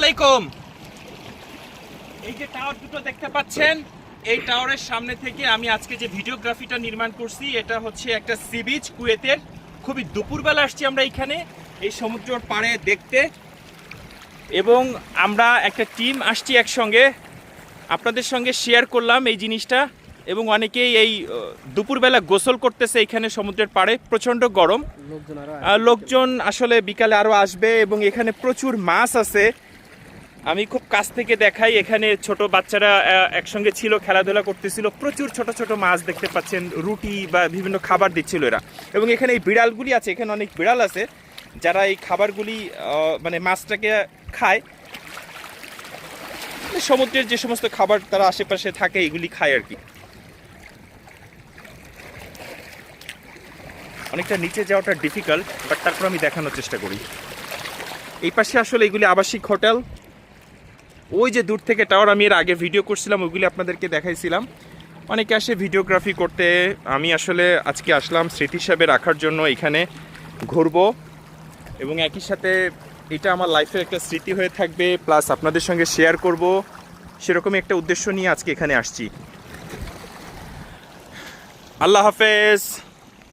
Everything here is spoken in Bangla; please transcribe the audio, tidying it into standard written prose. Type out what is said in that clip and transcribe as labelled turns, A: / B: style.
A: আলাইকুম। এই যে টাওয়ার দুটো দেখতে পাচ্ছেন, এই টাওয়ারের সামনে থেকে আমি আজকে যে ভিডিওগ্রাফিটা নির্মাণ করছি, এটা হচ্ছে একটা সি বিচ কুয়েতের। খুবই দুপুরবেলা আসছি আমরা এখানে এই সমুদ্রের পাড়ে দেখতে, এবং আমরা একটা টিম আসছি একসঙ্গে। আপনাদের সঙ্গে শেয়ার করলাম এই জিনিসটা, এবং অনেকেই এই দুপুরবেলা গোসল করতেছে এখানে সমুদ্রের পাড়ে। প্রচণ্ড গরম, লোকজন আসলে বিকালে আরও আসবে, এবং এখানে প্রচুর মাছ আছে। আমি খুব কাছ থেকে দেখাই, এখানে ছোট বাচ্চারা একসঙ্গে ছিল, খেলাধুলা করতেছিল। প্রচুর ছোট ছোট মাছ দেখতে পাচ্ছেন, রুটি বা বিভিন্ন খাবার দিচ্ছিল এরা। এবং এখানে এই বিড়ালগুলি আছে, এখানে অনেক বিড়াল আছে যারা এই খাবারগুলি মানে মাছটাকে খায়। সমুদ্রের যে সমস্ত খাবার তারা আশেপাশে থাকে এগুলি খায় আর কি। অনেকটা নিচে যাওয়াটা ডিফিকাল্ট, বাট তারপর আমি দেখানোর চেষ্টা করি। এই পাশে আসলে এগুলি আবাসিক হোটেল। ওই যে দূর থেকে টাওয়ার, আমি এর আগে ভিডিও করছিলাম, ওইগুলি আপনাদেরকে দেখাইছিলাম। অনেকে আসে ভিডিওগ্রাফি করতে। আমি আসলে আজকে আসলাম স্মৃতি হিসাবে রাখার জন্য, এখানে ঘুরবো, এবং একই সাথে এটা আমার লাইফের একটা স্মৃতি হয়ে থাকবে, প্লাস আপনাদের সঙ্গে শেয়ার করব, সেরকমই একটা উদ্দেশ্য নিয়ে আজকে এখানে আসছি। আল্লাহ হাফেজ।